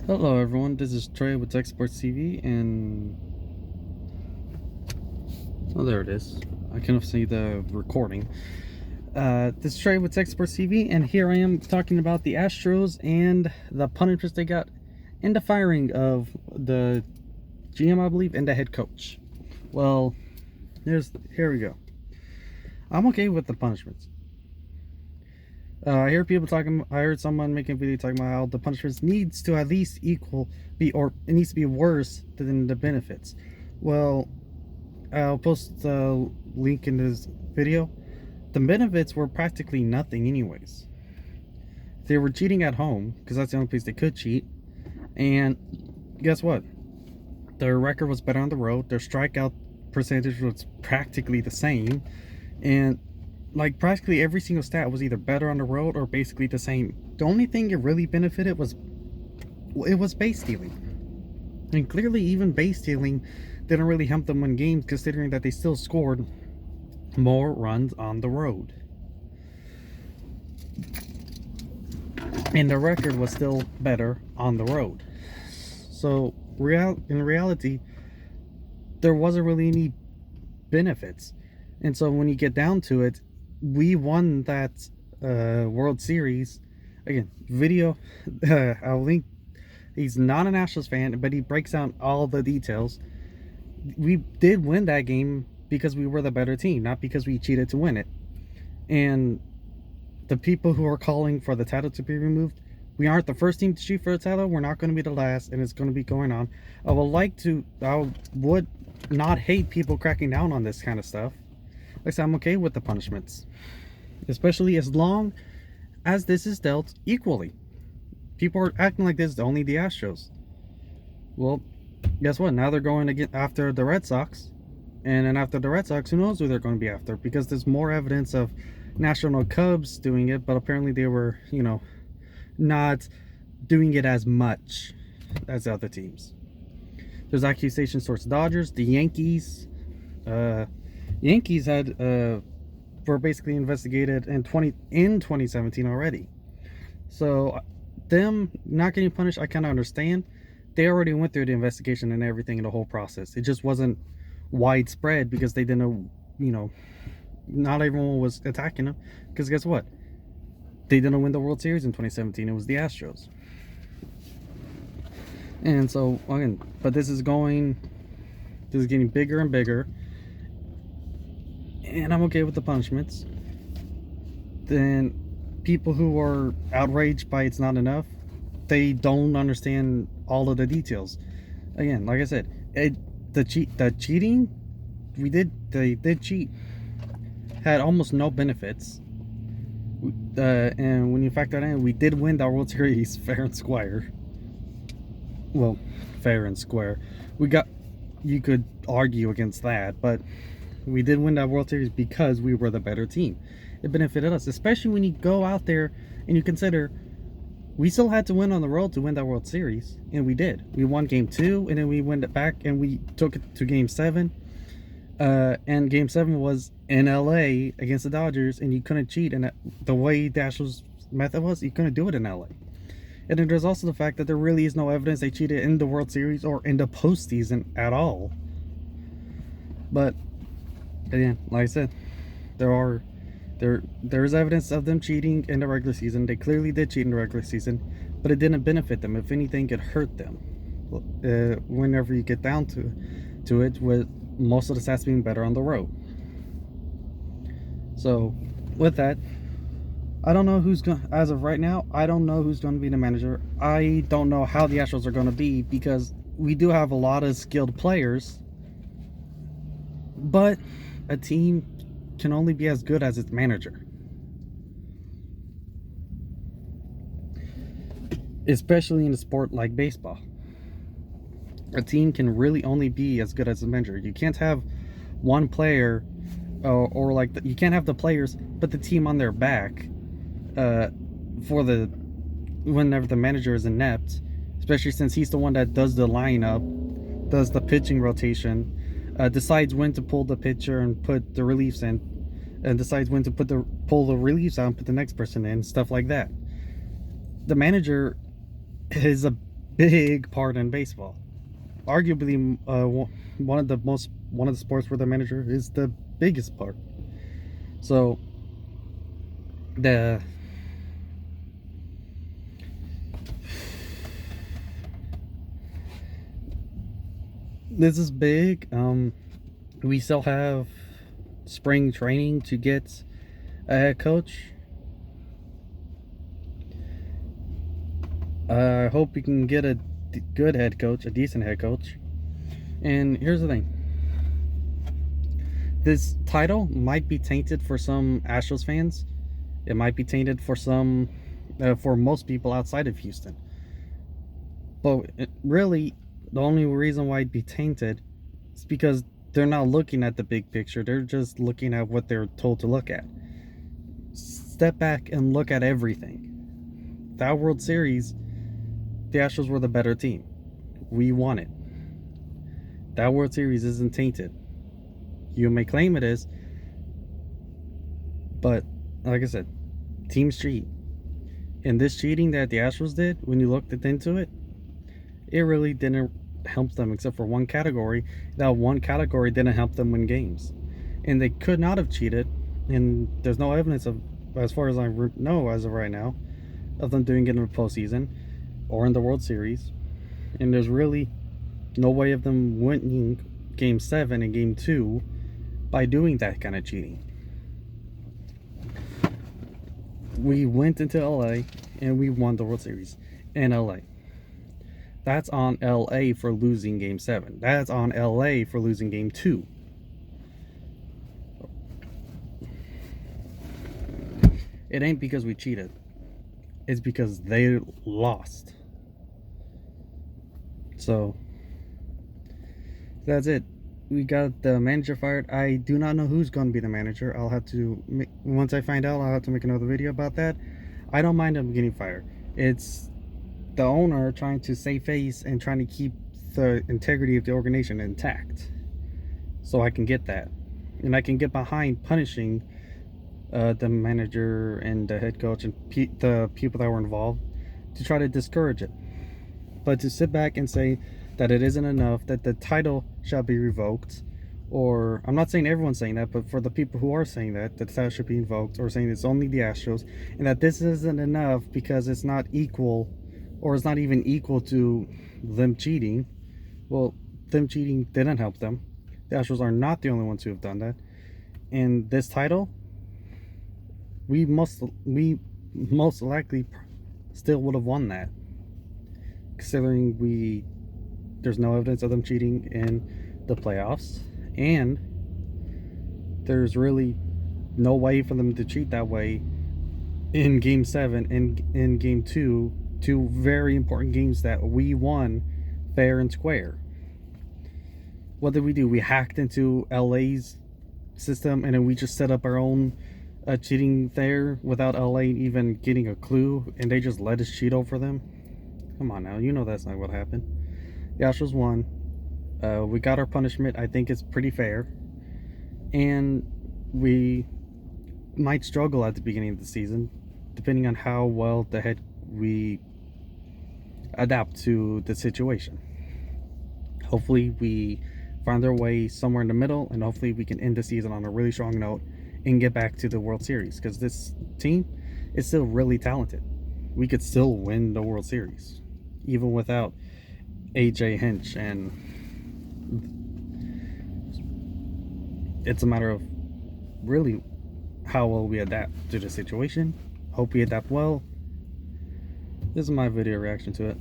Hello everyone, this is Trey with Tech Sports TV, and oh, there it is. I can see the recording. This is Trey with Tech Sports TV, and here I am talking about the Astros and the punishments they got and the firing of the GM, I believe, and the head coach. Well, here we go. I'm okay with the punishments. I heard someone making a video talking about how the punishments needs to at least or it needs to be worse than the benefits. Well, I'll post the link in this video. The benefits were practically nothing anyways. They were cheating at home because that's the only place they could cheat. And guess what? Their record was better on the road. Their strikeout percentage was practically the same. And like practically every single stat was either better on the road or basically the same. The only thing it really benefited was base stealing, and clearly even base stealing didn't really help them win games, considering that they still scored more runs on the road, and the record was still better on the road. So in reality, there wasn't really any benefits. And so when you get down to it, we won that World Series. Again, video, I'll link. He's not an Astros fan, but he breaks down all the details. We did win that game because we were the better team, not because we cheated to win it. And the people who are calling for the title to be removed, we aren't the first team to cheat for the title. We're not going to be the last, and it's going to be going on. I would not hate people cracking down on this kind of stuff. Like I said, I'm okay with the punishments, especially as long as this is dealt equally. People are acting like this is only the Astros. Well, guess what? Now they're going to get after the Red Sox, and then after the Red Sox, who knows who they're going to be after? Because there's more evidence of National Cubs doing it, but apparently they were, not doing it as much as the other teams. There's accusations towards Dodgers, the Yankees. Yankees were basically investigated in 2017 already. So them not getting punished, I kind of understand. They already went through the investigation and everything in the whole process. It just wasn't widespread because they didn't know, not everyone was attacking them. Because guess what? They didn't win the World Series in 2017. It was the Astros. And so, again, but this is getting bigger and bigger. And I'm okay with the punishments. Then people who are outraged by it's not enough, they don't understand all of the details. Again, like I said, they did cheat, had almost no benefits. And when you factor that in, we did win that World Series fair and square. Well, fair and square. You could argue against that, but we did win that World Series because we were the better team. It benefited us, especially when you go out there and you consider we still had to win on the road to win that World Series, and we did. We won Game 2, and then we went it back, and we took it to Game 7. And Game 7 was in LA against the Dodgers, and you couldn't cheat. And the way the Astros method was, you couldn't do it in LA. And then there's also the fact that there really is no evidence they cheated in the World Series or in the postseason at all. But again, like I said, there is evidence of them cheating in the regular season. They clearly did cheat in the regular season, but it didn't benefit them. If anything, it hurt them. Whenever you get down to it, with most of the stats being better on the road. So, with that, I don't know as of right now, I don't know who's going to be the manager. I don't know how the Astros are going to be, because we do have a lot of skilled players, but a team can only be as good as its manager. Especially in a sport like baseball. A team can really only be as good as its manager. You can't have one player, you can't have the players put the team on their back whenever the manager is inept, especially since he's the one that does the lineup, does the pitching rotation, decides when to pull the pitcher and put the reliefs in, and decides when to pull the reliefs out and put the next person in, stuff like that. The manager is big part in baseball. Arguably, one of the sports where the manager is the biggest part. So the this is big. We still have spring training to get a head coach. I hope we can get a good head coach, a decent head coach. And here's the thing. This title might be tainted for some Astros fans. It might be tainted for for most people outside of Houston. But really, the only reason why it'd be tainted is because they're not looking at the big picture. They're just looking at what they're told to look at. Step back and look at everything. That World Series, the Astros were the better team. We won it. That World Series isn't tainted. You may claim it is, but like I said, teams cheat. And this cheating that the Astros did, when you looked into it, it really didn't help them except for one category. That one category didn't help them win games. And they could not have cheated, and there's no evidence of, as far as I know as of right now, of them doing it in the postseason or in the World Series. And there's really no way of them winning Game 7 and Game 2 by doing that kind of cheating. We went into LA and we won the World Series in LA. That's on LA for losing Game 7. That's on LA for losing Game 2. It ain't because we cheated. It's because they lost. So that's it. We got the manager fired. I do not know who's going to be the manager. I'll have to once I find out, I'll have to make another video about that. I don't mind him getting fired. It's the owner trying to save face and trying to keep the integrity of the organization intact. So I can get that, and I can get behind punishing the manager and the head coach and the people that were involved to try to discourage it. But to sit back and say that it isn't enough, that the title shall be revoked, or I'm not saying everyone's saying that, but for the people who are saying that the title should be invoked, or saying it's only the Astros, and that this isn't enough because it's not equal, or it's not even equal to them cheating. Well, them cheating didn't help them. The Astros are not the only ones who have done that. And this title, we most likely still would have won that, considering there's no evidence of them cheating in the playoffs, and there's really no way for them to cheat that way in Game 7 and in Game 2, two very important games that we won fair and square. What did we do? We hacked into LA's system, and then we just set up our own cheating there without LA even getting a clue, and they just let us cheat over them. Come on now, you know that's not what happened. The Astros won. We got our punishment. I think it's pretty fair, and we might struggle at the beginning of the season, depending on how well we adapt to the situation. Hopefully we find our way somewhere in the middle, and hopefully we can end the season on a really strong note and get back to the World Series, because this team is still really talented. We could still win the World Series even without AJ Hinch, and it's a matter of really how well we adapt to the situation. Hope we adapt well. This is my video reaction to it.